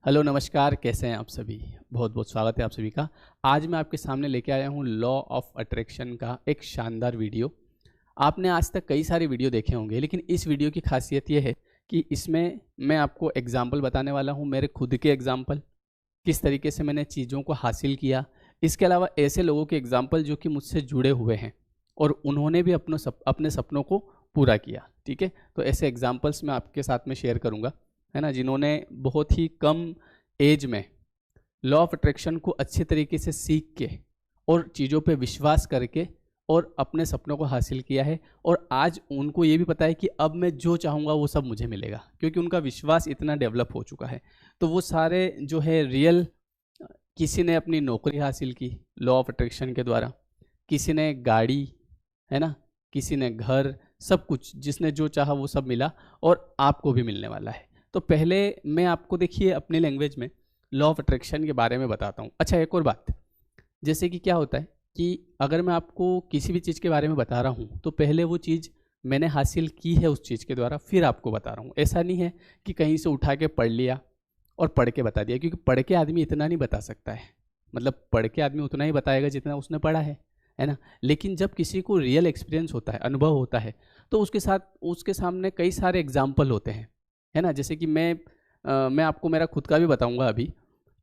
Hello नमस्कार, कैसे हैं आप सभी। बहुत बहुत स्वागत है आप सभी का। आज मैं आपके सामने लेके आया हूँ लॉ ऑफ अट्रैक्शन का एक शानदार वीडियो। आपने आज तक कई सारे वीडियो देखे होंगे, लेकिन इस वीडियो की खासियत ये है कि इसमें मैं आपको एग्जाम्पल बताने वाला हूँ, मेरे खुद के एग्जाम्पल, किस तरीके से मैंने चीज़ों को हासिल किया। इसके अलावा ऐसे लोगों के एग्जाम्पल जो कि मुझसे जुड़े हुए हैं और उन्होंने भी अपने सपनों को पूरा किया। ठीक है, तो ऐसे एग्जाम्पल्स मैं आपके साथ में शेयर करूँगा, है ना, जिन्होंने बहुत ही कम एज में लॉ ऑफ अट्रैक्शन को अच्छे तरीके से सीख के और चीज़ों पे विश्वास करके और अपने सपनों को हासिल किया है। और आज उनको ये भी पता है कि अब मैं जो चाहूँगा वो सब मुझे मिलेगा, क्योंकि उनका विश्वास इतना डेवलप हो चुका है। तो वो सारे जो है रियल, किसी ने अपनी नौकरी हासिल की लॉ ऑफ अट्रैक्शन के द्वारा, किसी ने गाड़ी, है ना, किसी ने घर, सब कुछ जिसने जो चाहा वो सब मिला और आपको भी मिलने वाला है। तो पहले मैं आपको देखिए अपनी लैंग्वेज में लॉ ऑफ अट्रैक्शन के बारे में बताता हूँ। अच्छा, एक और बात, जैसे कि क्या होता है कि अगर मैं आपको किसी भी चीज़ के बारे में बता रहा हूँ तो पहले वो चीज़ मैंने हासिल की है उस चीज़ के द्वारा, फिर आपको बता रहा हूँ। ऐसा नहीं है कि कहीं से उठा के पढ़ लिया और पढ़ के बता दिया, क्योंकि पढ़ के आदमी इतना नहीं बता सकता है। मतलब पढ़ के आदमी उतना ही बताएगा जितना उसने पढ़ा है ना। लेकिन जब किसी को रियल एक्सपीरियंस होता है, अनुभव होता है, तो उसके सामने कई सारे एग्जाम्पल होते हैं, है ना। जैसे कि मैं आपको मेरा खुद का भी बताऊंगा अभी,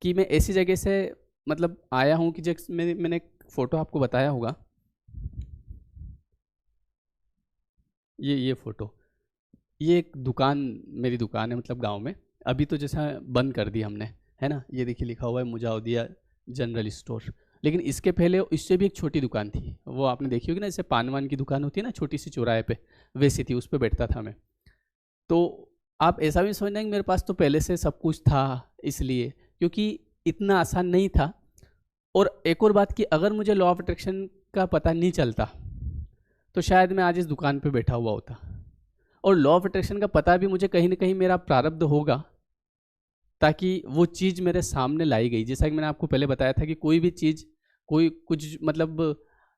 कि मैं ऐसी जगह से मतलब आया हूँ कि जैसे मैंने एक फ़ोटो आपको बताया होगा, ये फ़ोटो, ये एक दुकान, मेरी दुकान है, मतलब गांव में। अभी तो जैसा बंद कर दी हमने, है ना। ये देखिए लिखा हुआ है मुजावदिया जनरल स्टोर, लेकिन इसके पहले इससे भी एक छोटी दुकान थी, वो आपने देखी होगी ना, जैसे पान वान की दुकान होती है ना छोटी सी चौराहे पे, वैसी थी, उस पर बैठता था मैं। तो आप ऐसा भी समझना कि मेरे पास तो पहले से सब कुछ था, इसलिए, क्योंकि इतना आसान नहीं था। और एक और बात कि अगर मुझे लॉ ऑफ अट्रैक्शन का पता नहीं चलता तो शायद मैं आज इस दुकान पे बैठा हुआ होता। और लॉ ऑफ अट्रैक्शन का पता भी मुझे कहीं ना कहीं मेरा प्रारब्ध होगा, ताकि वो चीज़ मेरे सामने लाई गई। जैसा कि मैंने आपको पहले बताया था कि कोई भी चीज़, कोई कुछ मतलब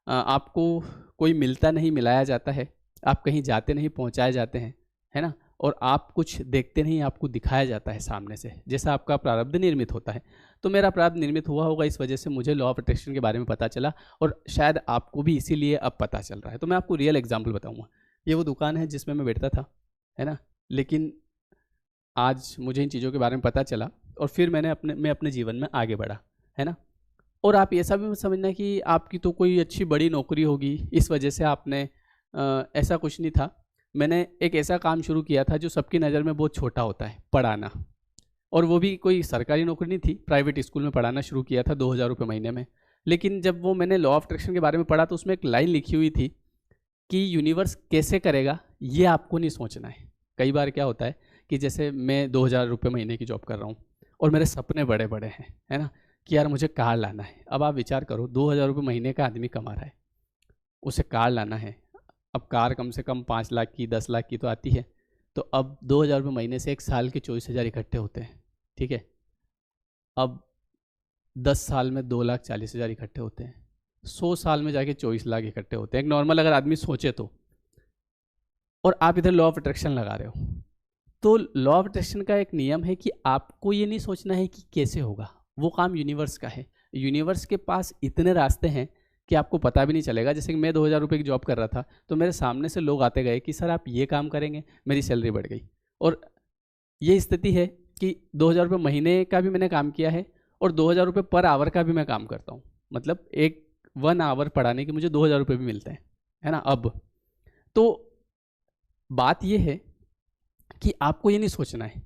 आपको कोई मिलता नहीं, मिलाया जाता है। आप कहीं जाते नहीं, पहुंचाए जाते हैं, है ना। और आप कुछ देखते नहीं, आपको दिखाया जाता है सामने से, जैसा आपका प्रारब्ध निर्मित होता है। तो मेरा प्रारब्ध निर्मित हुआ होगा, इस वजह से मुझे लॉ ऑफ अट्रैक्शन के बारे में पता चला, और शायद आपको भी इसीलिए अब पता चल रहा है। तो मैं आपको रियल एग्जाम्पल बताऊंगा। ये वो दुकान है जिसमें मैं बैठता था, है ना। लेकिन आज मुझे इन चीज़ों के बारे में पता चला और फिर मैं अपने जीवन में आगे बढ़ा, है ना। और आप ऐसा भी मत समझना कि आपकी तो कोई अच्छी बड़ी नौकरी होगी इस वजह से आपने ऐसा कुछ नहीं था। मैंने एक ऐसा काम शुरू किया था जो सबकी नज़र में बहुत छोटा होता है, पढ़ाना। और वो भी कोई सरकारी नौकरी नहीं थी, प्राइवेट स्कूल में पढ़ाना शुरू किया था 2,000 रुपये महीने में। लेकिन जब वो मैंने लॉ ऑफ अट्रैक्शन के बारे में पढ़ा तो उसमें एक लाइन लिखी हुई थी कि यूनिवर्स कैसे करेगा ये आपको नहीं सोचना है। कई बार क्या होता है कि जैसे मैं 2,000 रुपये महीने की जॉब कर रहा हूँ और मेरे सपने बड़े बड़े हैं, है ना, कि यार मुझे कार लाना है। अब आप विचार करो, 2,000 रुपये महीने का आदमी कमा रहा है, उसे कार लाना है। अब कार कम से कम 5 लाख की, 10 लाख की तो आती है। तो अब 2,000 रुपये महीने से एक साल के 24,000 इकट्ठे होते हैं। ठीक है, अब 10 साल में 2,40,000 इकट्ठे होते हैं, 100 साल में जाके 24 लाख इकट्ठे होते हैं, एक नॉर्मल अगर आदमी सोचे तो। और आप इधर लॉ ऑफ अट्रैक्शन लगा रहे हो। तो लॉ ऑफ अट्रैक्शन का एक नियम है कि आपको ये नहीं सोचना है कि कैसे होगा, वो काम यूनिवर्स का है। यूनिवर्स के पास इतने रास्ते हैं कि आपको पता भी नहीं चलेगा। जैसे कि मैं 2,000 रुपये की जॉब कर रहा था तो मेरे सामने से लोग आते गए कि सर आप ये काम करेंगे, मेरी सैलरी बढ़ गई। और ये स्थिति है कि 2,000 रुपये महीने का भी मैंने काम किया है और 2,000 रुपये पर आवर का भी मैं काम करता हूँ। मतलब एक 1 आवर पढ़ाने के मुझे 2,000 रुपये भी मिलते हैं, है ना। अब तो बात यह है कि आपको ये नहीं सोचना है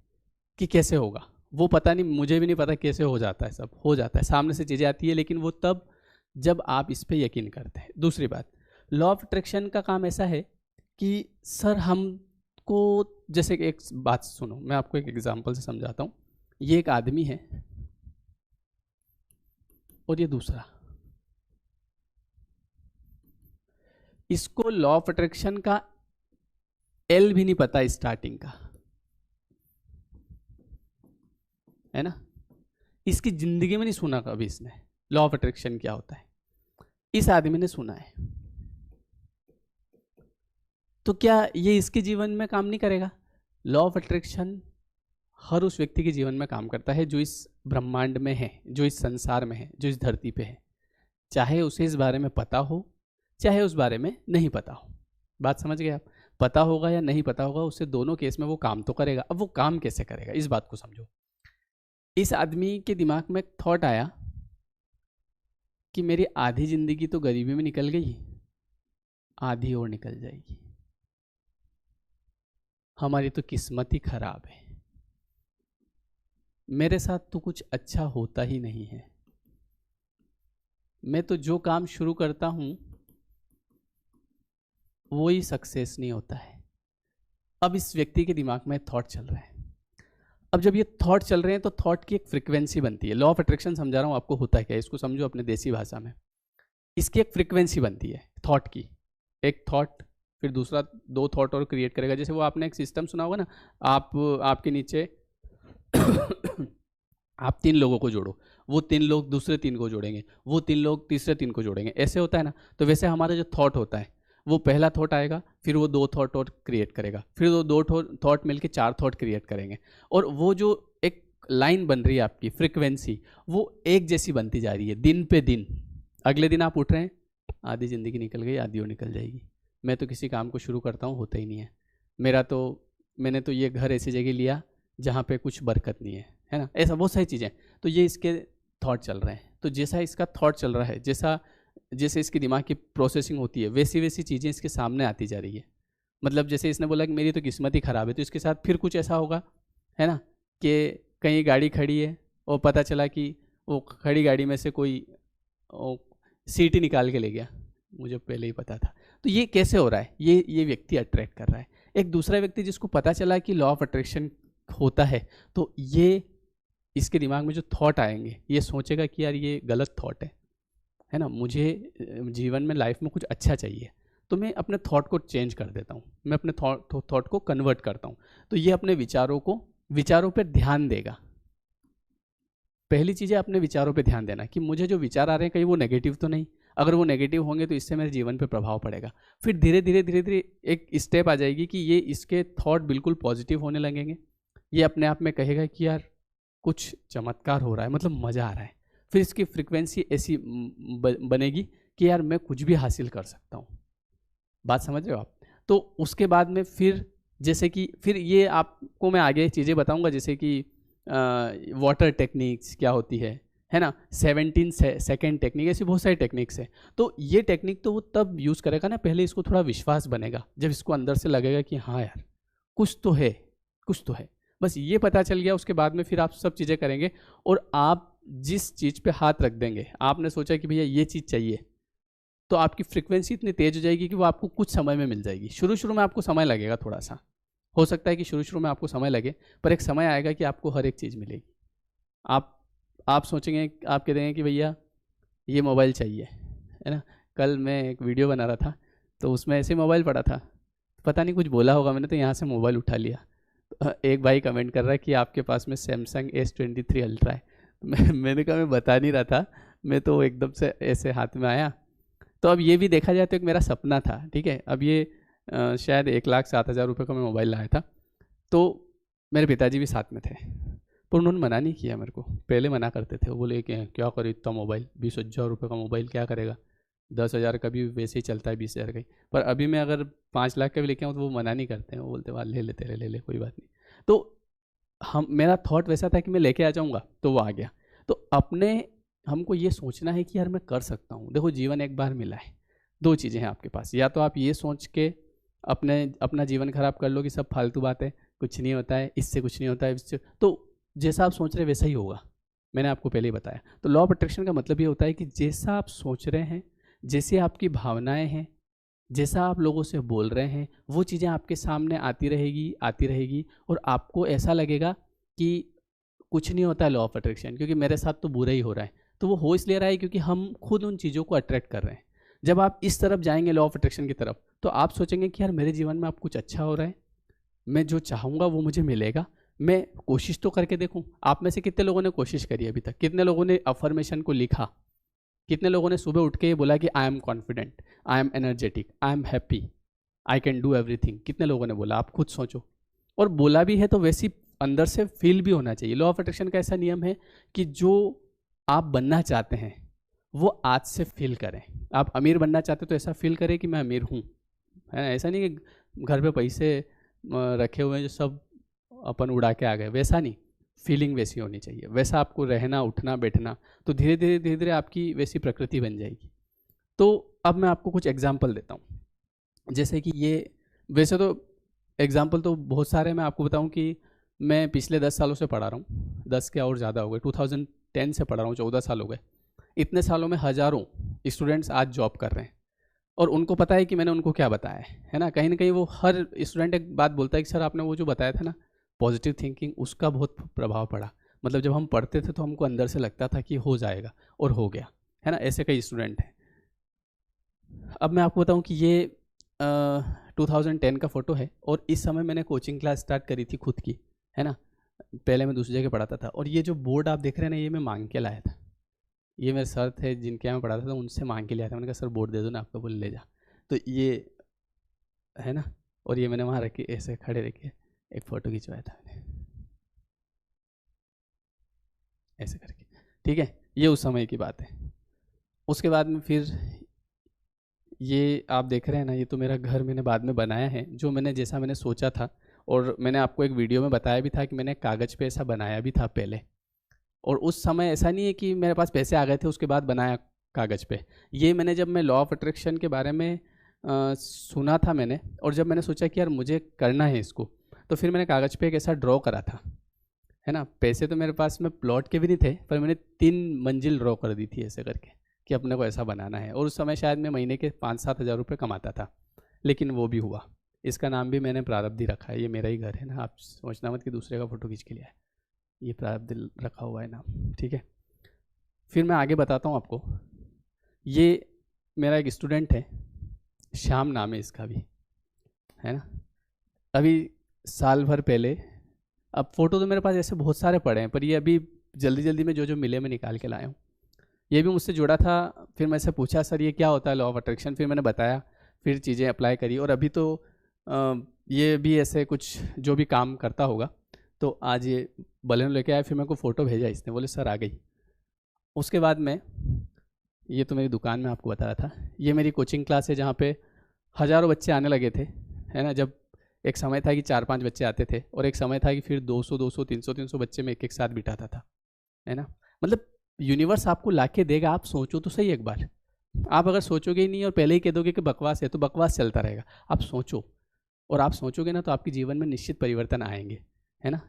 कि कैसे होगा, वो पता नहीं, मुझे भी नहीं पता कैसे हो जाता है, सब हो जाता है, सामने से चीज़ें आती है, लेकिन वो तब जब आप इस पर यकीन करते हैं। दूसरी बात, लॉ ऑफ अट्रैक्शन का काम ऐसा है कि सर हमको, जैसे कि एक बात सुनो, मैं आपको एक एग्जांपल से समझाता हूँ। ये एक आदमी है और ये दूसरा, इसको लॉ ऑफ अट्रैक्शन का एल भी नहीं पता स्टार्टिंग का, है ना। इसकी जिंदगी में नहीं सुना कभी इसने लॉ ऑफ अट्रैक्शन क्या होता है। इस आदमी ने सुना है, तो क्या ये इसके जीवन में काम नहीं करेगा? लॉ ऑफ अट्रैक्शन हर उस व्यक्ति के जीवन में काम करता है जो इस ब्रह्मांड में है, जो इस संसार में है, जो इस धरती पे है, चाहे उसे इस बारे में पता हो चाहे उस बारे में नहीं पता हो। बात समझ गए आप? पता होगा या नहीं पता होगा, उससे दोनों केस में वो काम तो करेगा। अब वो काम कैसे करेगा, इस बात को समझो। इस आदमी के दिमाग में एक थॉट आया कि मेरी आधी जिंदगी तो गरीबी में निकल गई, आधी और निकल जाएगी, हमारी तो किस्मत ही खराब है, मेरे साथ तो कुछ अच्छा होता ही नहीं है, मैं तो जो काम शुरू करता हूं वो ही सक्सेस नहीं होता है। अब इस व्यक्ति के दिमाग में थॉट चल रहा है। अब जब ये थॉट चल रहे हैं तो थॉट की एक फ्रीक्वेंसी बनती है। लॉ ऑफ अट्रैक्शन समझा रहा हूँ आपको, होता है क्या, इसको समझो अपने देसी भाषा में। इसकी एक फ्रीक्वेंसी बनती है थॉट की। एक थॉट फिर दूसरा, दो थॉट और क्रिएट करेगा। जैसे वो आपने एक सिस्टम सुना होगा ना, आपके नीचे आप 3 लोगों को जोड़ो, वो 3 लोग दूसरे 3 को जोड़ेंगे, वो 3 लोग तीसरे 3 को जोड़ेंगे, ऐसे होता है ना। तो वैसे हमारा जो थॉट होता है, वो पहला थॉट आएगा, फिर वो 2 थॉट और क्रिएट करेगा, फिर वो 2 थॉट मिलके 4 थॉट क्रिएट करेंगे, और वो जो एक लाइन बन रही है आपकी फ्रीक्वेंसी, वो एक जैसी बनती जा रही है दिन पे दिन। अगले दिन आप उठ रहे हैं, आधी ज़िंदगी निकल गई, आधी और निकल जाएगी, मैं तो किसी काम को शुरू करता हूँ होता ही नहीं है, मैंने तो ये घर ऐसी जगह लिया जहाँ पे कुछ बरकत नहीं है ना। ऐसा बहुत सारी चीज़ें। तो ये इसके थॉट चल रहे हैं। तो जैसा इसका थॉट चल रहा है, जैसे इसके दिमाग की प्रोसेसिंग होती है, वैसी वैसी चीज़ें इसके सामने आती जा रही है। मतलब जैसे इसने बोला कि मेरी तो किस्मत ही ख़राब है, तो इसके साथ फिर कुछ ऐसा होगा, है ना, कि कहीं गाड़ी खड़ी है और पता चला कि वो खड़ी गाड़ी में से कोई सीट ही निकाल के ले गया, मुझे पहले ही पता था। तो ये कैसे हो रहा है, ये व्यक्ति अट्रैक्ट कर रहा है। एक दूसरा व्यक्ति जिसको पता चला कि लॉ ऑफ अट्रैक्शन होता है, तो ये इसके दिमाग में जो थॉट आएंगे, ये सोचेगा कि यार ये गलत थॉट है ना, मुझे जीवन में लाइफ में कुछ अच्छा चाहिए, तो मैं अपने थॉट को चेंज कर देता हूँ, मैं अपने थॉट को कन्वर्ट करता हूँ। तो ये अपने विचारों पर ध्यान देगा। पहली चीज़ है अपने विचारों पे ध्यान देना कि मुझे जो विचार आ रहे हैं कहीं वो नेगेटिव तो नहीं। अगर वो नेगेटिव होंगे तो इससे मेरे जीवन पे प्रभाव पड़ेगा। फिर धीरे धीरे एक स्टेप आ जाएगी कि ये इसके थॉट बिल्कुल पॉजिटिव होने लगेंगे। ये अपने आप में कहेगा कि यार कुछ चमत्कार हो रहा है, मतलब मज़ा आ रहा है। फिर इसकी फ्रिक्वेंसी ऐसी बनेगी कि यार मैं कुछ भी हासिल कर सकता हूँ। बात समझ रहे हो आप? तो उसके बाद में फिर जैसे कि फिर ये आपको मैं आगे चीज़ें बताऊँगा, जैसे कि वाटर टेक्निक्स क्या होती है ना, 17 सेकेंड टेक्निक, ऐसी बहुत सारी टेक्निक्स है। तो ये टेक्निक तो वो तब यूज़ करेगा ना, पहले इसको थोड़ा विश्वास बनेगा, जब इसको अंदर से लगेगा कि हाँ यार कुछ तो है। बस ये पता चल गया, उसके बाद में फिर आप सब चीज़ें करेंगे। और आप जिस चीज़ पे हाथ रख देंगे, आपने सोचा कि भैया ये चीज़ चाहिए, तो आपकी फ्रिक्वेंसी इतनी तेज हो जाएगी कि वो आपको कुछ समय में मिल जाएगी। शुरू में आपको समय लगेगा, थोड़ा सा हो सकता है कि शुरू में आपको समय लगे, पर एक समय आएगा कि आपको हर एक चीज़ मिलेगी। आप सोचेंगे, आप कह देंगे कि भैया ये मोबाइल चाहिए, है ना। कल मैं एक वीडियो बना रहा था, तो उसमें ऐसे मोबाइल पड़ा था, पता नहीं कुछ बोला होगा मैंने, तो यहाँ से मोबाइल उठा लिया। एक भाई कमेंट कर रहा है कि आपके पास में सैमसंग S23 अल्ट्रा है। मैंने कहा मैं बता नहीं रहा था, मैं तो एकदम से ऐसे हाथ में आया। तो अब ये भी देखा जाए तो एक मेरा सपना था, ठीक है। अब ये शायद 1,07,000 रुपये का मैं मोबाइल लाया था। तो मेरे पिताजी भी साथ में थे, पर उन्होंने मना नहीं किया मेरे को। पहले मना करते थे, वो बोले कि क्या करे इतना मोबाइल, 20,000 रुपये का मोबाइल क्या करेगा, 10,000 का भी वैसे ही चलता है, 20,000 का ही। पर अभी मैं अगर 5 लाख का भी लेके आऊँ तो वो मना नहीं करते हैं, वो बोलते वाह ले ले कोई बात नहीं। तो मेरा थॉट वैसा था कि मैं लेके आ जाऊँगा, तो वो आ गया। तो हमको ये सोचना है कि यार मैं कर सकता हूँ। देखो जीवन एक बार मिला है, 2 चीज़ें हैं आपके पास, या तो आप ये सोच के अपना जीवन खराब कर लो कि सब फालतू बात है, कुछ नहीं होता है, इससे कुछ नहीं होता है, इससे तो जैसा आप सोच रहे हैं वैसा ही होगा। मैंने आपको पहले ही बताया। तो लॉ ऑफ अट्रैक्शन का मतलब ये होता है कि जैसा आप सोच रहे हैं, जैसे आपकी भावनाएं हैं, जैसा आप लोगों से बोल रहे हैं, वो चीज़ें आपके सामने आती रहेगी और आपको ऐसा लगेगा कि कुछ नहीं होता है लॉ ऑफ अट्रैक्शन, क्योंकि मेरे साथ तो बुरा ही हो रहा है। तो वो हो इसलिए रहा है क्योंकि हम खुद उन चीज़ों को अट्रैक्ट कर रहे हैं। जब आप इस तरफ जाएंगे लॉ ऑफ अट्रैक्शन की तरफ, तो आप सोचेंगे कि यार मेरे जीवन में अब कुछ अच्छा हो रहा है, मैं जो चाहूँगा वो मुझे मिलेगा, मैं कोशिश तो करके देखूं। आप में से कितने लोगों ने कोशिश करी अभी तक? कितने लोगों ने अफर्मेशन को लिखा? कितने लोगों ने सुबह उठ के ये बोला कि I am confident, I am energetic, I am happy, I can do everything? कितने लोगों ने बोला? आप खुद सोचो। और बोला भी है तो वैसी अंदर से फील भी होना चाहिए। लॉ ऑफ अट्रैक्शन का ऐसा नियम है कि जो आप बनना चाहते हैं वो आज से फील करें। आप अमीर बनना चाहते हो तो ऐसा फील करें कि मैं अमीर हूँ, है ना। ऐसा नहीं कि घर पे पैसे रखे हुए हैं जो सब अपन उड़ा के आ गए, वैसा नहीं। फीलिंग वैसी होनी चाहिए, वैसा आपको रहना उठना बैठना, तो धीरे धीरे आपकी वैसी प्रकृति बन जाएगी। तो अब मैं आपको कुछ एग्जाम्पल देता हूँ। जैसे कि ये, वैसे तो एग्जाम्पल तो बहुत सारे, मैं आपको बताऊँ कि मैं पिछले 10 सालों से पढ़ा रहा हूँ, 10 क्या और ज़्यादा हो गए, 2010 से पढ़ा रहा हूँ, 14 साल हो गए। इतने सालों में हज़ारों स्टूडेंट्स आज जॉब कर रहे हैं और उनको पता है कि मैंने उनको क्या बताया है ना कहीं वो हर स्टूडेंट एक बात बोलता है कि सर आपने वो जो बताया था ना पॉजिटिव थिंकिंग, उसका बहुत प्रभाव पड़ा। मतलब जब हम पढ़ते थे तो हमको अंदर से लगता था कि हो जाएगा और हो गया, है ना। ऐसे कई स्टूडेंट हैं। अब मैं आपको बताऊं कि ये 2010 का फ़ोटो है और इस समय मैंने कोचिंग क्लास स्टार्ट करी थी खुद की, है ना। पहले मैं दूसरी जगह पढ़ाता था और ये जो बोर्ड आप देख रहे हैं ना, ये मैं मांग के लाया था। ये मेरे सर थे जिनके यहाँ मैं पढ़ाता था, उनसे मांग के लिया था। मैंने कहा सर बोर्ड दे दो ना आपका, बोले ले जा। तो ये है ना, और ये मैंने वहाँ रख के ऐसे खड़े रख के एक फ़ोटो खिंचवाया था मैंने, ऐसे करके, ठीक है। ये उस समय की बात है। उसके बाद में फिर ये आप देख रहे हैं ना, ये तो मेरा घर मैंने बाद में बनाया है, जो मैंने जैसा मैंने सोचा था। और मैंने आपको एक वीडियो में बताया भी था कि मैंने कागज़ पे ऐसा बनाया भी था पहले। और उस समय ऐसा नहीं है कि मेरे पास पैसे आ गए थे उसके बाद बनाया कागज़ पे। ये मैंने जब मैं लॉ ऑफ अट्रैक्शन के बारे में सुना था मैंने, और जब मैंने सोचा कि यार मुझे करना है इसको, तो फिर मैंने कागज़ पे एक ऐसा ड्रॉ करा था, है ना। पैसे तो मेरे पास में प्लॉट के भी नहीं थे, पर मैंने 3 मंजिल ड्रॉ कर दी थी ऐसे करके कि अपने को ऐसा बनाना है। और उस समय शायद मैं महीने के 5-7 हज़ार रुपये कमाता था, लेकिन वो भी हुआ। इसका नाम भी मैंने प्रारब्ध रखा है। ये मेरा ही घर है ना, आप सोचना मत कि दूसरे का फ़ोटो खींच के लिया है। ये प्रारब्ध रखा हुआ है नाम, ठीक है। फिर मैं आगे बताता हूँ आपको। ये मेरा एक स्टूडेंट है, श्याम नाम है इसका भी, है ना। अभी साल भर पहले, अब फ़ोटो तो मेरे पास ऐसे बहुत सारे पड़े हैं, पर ये अभी जल्दी जल्दी में जो जो मिले मैं निकाल के लाया हूँ। ये भी मुझसे जुड़ा था। फिर मैं से पूछा सर ये क्या होता है लॉ ऑफ अट्रैक्शन, फिर मैंने बताया, फिर चीज़ें अप्लाई करी, और अभी तो ये भी ऐसे कुछ जो भी काम करता होगा। तो आज ये बलेनो लेके आया, फिर मेरे को फ़ोटो भेजा इसने, बोले सर आ गई। उसके बाद में ये तो मेरी दुकान में आपको बता रहा था, ये मेरी कोचिंग क्लास है जहाँ पे हज़ारों बच्चे आने लगे थे, है ना। जब एक समय था कि 4-5 बच्चे आते थे, और एक समय था कि फिर 200 300 बच्चे में एक साथ बिठाता था, है ना। मतलब यूनिवर्स आपको लाके देगा, आप सोचो तो सही एक बार। आप अगर सोचोगे ही नहीं और पहले ही कह दोगे कि बकवास है, तो बकवास चलता रहेगा। आप सोचो, और आप सोचोगे ना तो आपके जीवन में निश्चित परिवर्तन आएंगे, है ना।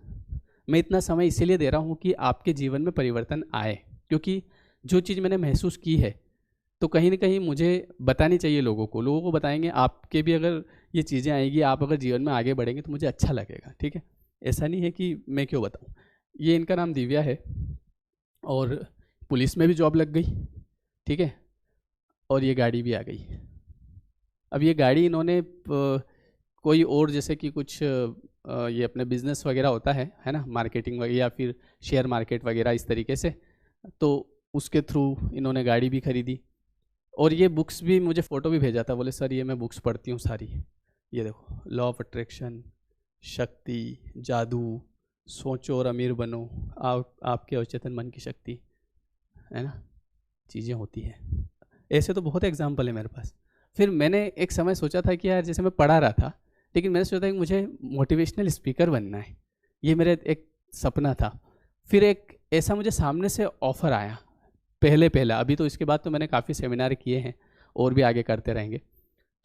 मैं इतना समय इसीलिए दे रहा हूँ कि आपके जीवन में परिवर्तन आए, क्योंकि जो चीज़ मैंने महसूस की है तो कहीं ना कहीं मुझे बतानी चाहिए लोगों को बताएंगे। आपके भी अगर ये चीज़ें आएगी, आप अगर जीवन में आगे बढ़ेंगे तो मुझे अच्छा लगेगा, ठीक है। ऐसा नहीं है कि मैं क्यों बताऊँ। ये इनका नाम दिव्या है और पुलिस में भी जॉब लग गई, ठीक है। और ये गाड़ी भी आ गई। अब ये गाड़ी इन्होंने कोई और, जैसे कि कुछ ये अपने बिजनेस वगैरह होता है ना, मार्केटिंग वगैरह या फिर शेयर मार्केट वगैरह इस तरीके से, तो उसके थ्रू इन्होंने गाड़ी भी खरीदी। और ये बुक्स भी, मुझे फ़ोटो भी भेजा था, बोले सर ये मैं बुक्स पढ़ती हूँ सारी। ये देखो, लॉ ऑफ अट्रैक्शन, शक्ति, जादू, सोचो और अमीर बनो, आपके अवचेतन मन की शक्ति, है ना, चीज़ें होती हैं। ऐसे तो बहुत एग्जाम्पल है मेरे पास। फिर मैंने एक समय सोचा था कि यार, जैसे मैं पढ़ा रहा था, लेकिन मैंने सोचा कि मुझे मोटिवेशनल स्पीकर बनना है, ये मेरा एक सपना था। फिर एक ऐसा मुझे सामने से ऑफ़र आया, पहला। अभी तो इसके बाद तो मैंने काफ़ी सेमिनार किए हैं और भी आगे करते रहेंगे।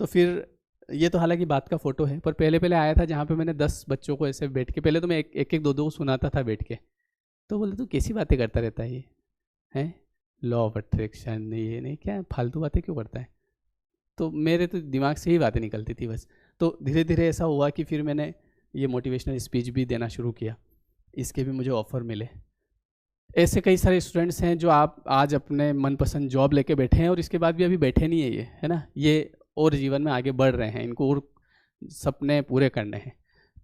तो फिर ये तो हालांकि बात का फ़ोटो है, पर पहले आया था जहाँ पे मैंने 10 बच्चों को ऐसे बैठ के, पहले तो मैं एक 2 सुनाता था बैठ के। तो बोले तू कैसी बातें करता रहता है, ये है लॉ ऑफ अट्रैक्शन, ये नहीं, क्या फालतू बातें क्यों करता है। तो मेरे तो दिमाग से ही बातें निकलती थी बस। तो धीरे धीरे ऐसा हुआ कि फिर मैंने ये मोटिवेशनल स्पीच भी देना शुरू किया, इसके भी मुझे ऑफ़र मिले। ऐसे कई सारे स्टूडेंट्स हैं जो आप आज अपने मनपसंद जॉब लेके बैठे हैं, और इसके बाद भी अभी बैठे नहीं है ये, है ना, ये और जीवन में आगे बढ़ रहे हैं, इनको और सपने पूरे करने हैं।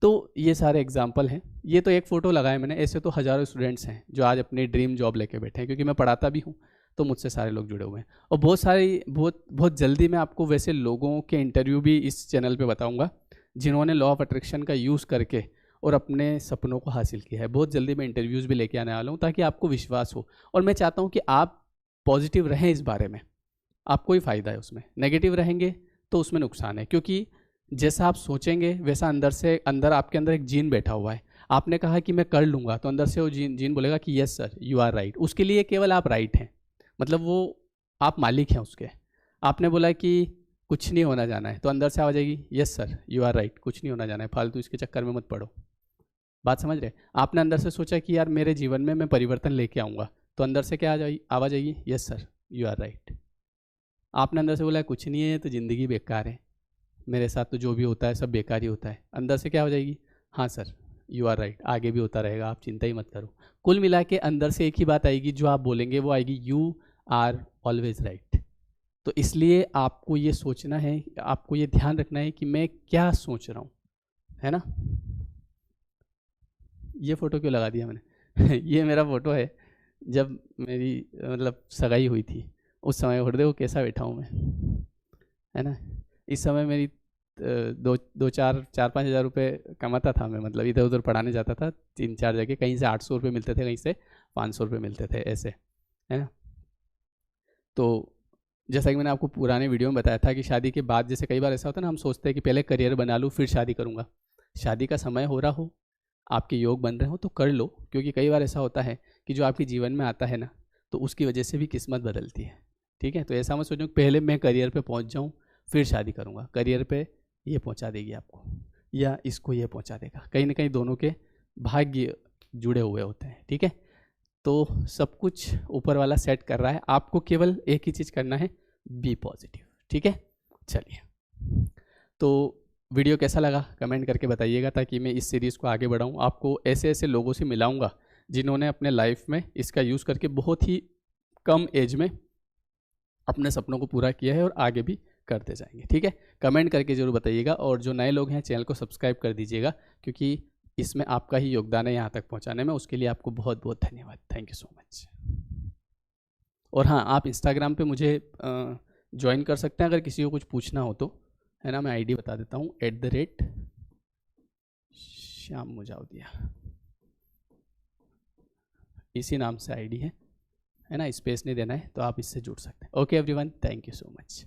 तो ये सारे एग्जाम्पल हैं। ये तो एक फ़ोटो लगाया मैंने, ऐसे तो हज़ारों स्टूडेंट्स हैं जो आज अपनी ड्रीम जॉब लेके बैठे हैं, क्योंकि मैं पढ़ाता भी हूँ तो मुझसे सारे लोग जुड़े हुए हैं। और बहुत जल्दी मैं आपको वैसे लोगों के इंटरव्यू भी इस चैनल पे बताऊँगा जिन्होंने लॉ ऑफ अट्रैक्शन का यूज़ करके और अपने सपनों को हासिल किया है। बहुत जल्दी मैं इंटरव्यूज़ भी लेके आने वाला हूँ ताकि आपको विश्वास हो, और मैं चाहता हूँ कि आप पॉजिटिव रहें इस बारे में, आपको ही फ़ायदा है उसमें। नेगेटिव रहेंगे तो उसमें नुकसान है, क्योंकि जैसा आप सोचेंगे वैसा अंदर से अंदर आपके अंदर एक जीन बैठा हुआ है। आपने कहा कि मैं कर लूँगा, तो अंदर से वो जीन बोलेगा कि yes sir you are right. उसके लिए केवल आप राइट हैं, मतलब वो आप मालिक हैं उसके। आपने बोला कि कुछ नहीं होना जाना है, तो अंदर से आवाज़ आएगी yes sir you are right, कुछ नहीं होना जाना है, फालतू इसके चक्कर में मत पड़ो। बात समझ रहे? आपने अंदर से सोचा कि यार मेरे जीवन में मैं परिवर्तन लेके आऊँगा, तो अंदर से क्या आवाज़ आएगी yes sir you are right. आपने अंदर से बोला कुछ नहीं है तो ज़िंदगी बेकार है, मेरे साथ तो जो भी होता है सब बेकार ही होता है, अंदर से क्या हो जाएगी हाँ सर यू आर राइट, आगे भी होता रहेगा, आप चिंता ही मत करो। कुल मिला के अंदर से एक ही बात आएगी, जो आप बोलेंगे वो आएगी यू आर ऑलवेज राइट। तो इसलिए आपको ये सोचना है, आपको ये ध्यान रखना है कि मैं क्या सोच रहा हूँ, है ना। ये फ़ोटो क्यों लगा दिया मैंने ये मेरा फ़ोटो है जब मेरी मतलब सगाई हुई थी, उस समय फोटो देखो कैसा बैठा हूँ मैं, है ना। इस समय मेरी दो चार 5,000 रुपये कमाता था मैं, मतलब इधर उधर पढ़ाने जाता था 3-4 जगह, कहीं से 800 रुपये मिलते थे, कहीं से 500 रुपये मिलते थे, ऐसे, है ना। तो जैसा कि मैंने आपको पुराने वीडियो में बताया था कि शादी के बाद जैसे कई बार ऐसा होता है ना, हम सोचते हैं कि पहले करियर बना लूँ फिर शादी करूँगा। शादी का समय हो रहा हो, आपके योग बन रहे हो तो कर लो, क्योंकि कई बार ऐसा होता है कि जो आपके जीवन में आता है ना, तो उसकी वजह से भी किस्मत बदलती है। ठीक है, तो ऐसा मत सोचो पहले मैं करियर पे पहुंच जाऊं फिर शादी करूंगा। करियर पे ये पहुंचा देगी आपको, या इसको ये पहुंचा देगा, कहीं ना कहीं दोनों के भाग्य जुड़े हुए होते हैं। ठीक है, तो सब कुछ ऊपर वाला सेट कर रहा है, आपको केवल एक ही चीज़ करना है, बी पॉजिटिव। ठीक है, चलिए, तो वीडियो कैसा लगा कमेंट करके बताइएगा, ताकि मैं इस सीरीज़ को आगे बढ़ाऊँ, आपको ऐसे ऐसे लोगों से मिलाऊंगा जिन्होंने अपने लाइफ में इसका यूज़ करके बहुत ही कम एज में अपने सपनों को पूरा किया है और आगे भी करते जाएंगे। ठीक है, कमेंट करके ज़रूर बताइएगा, और जो नए लोग हैं चैनल को सब्सक्राइब कर दीजिएगा, क्योंकि इसमें आपका ही योगदान है यहाँ तक पहुँचाने में। उसके लिए आपको बहुत बहुत धन्यवाद, थैंक यू सो मच। और हाँ, आप इंस्टाग्राम पे मुझे ज्वाइन कर सकते हैं अगर किसी को कुछ पूछना हो तो, है ना। मैं आईडी बता देता हूँ, @श्याम मुजावदिया, इसी नाम से आईडी है ना, स्पेस नहीं देना है, तो आप इससे जुड़ सकते हैं। Okay everyone, thank you so much.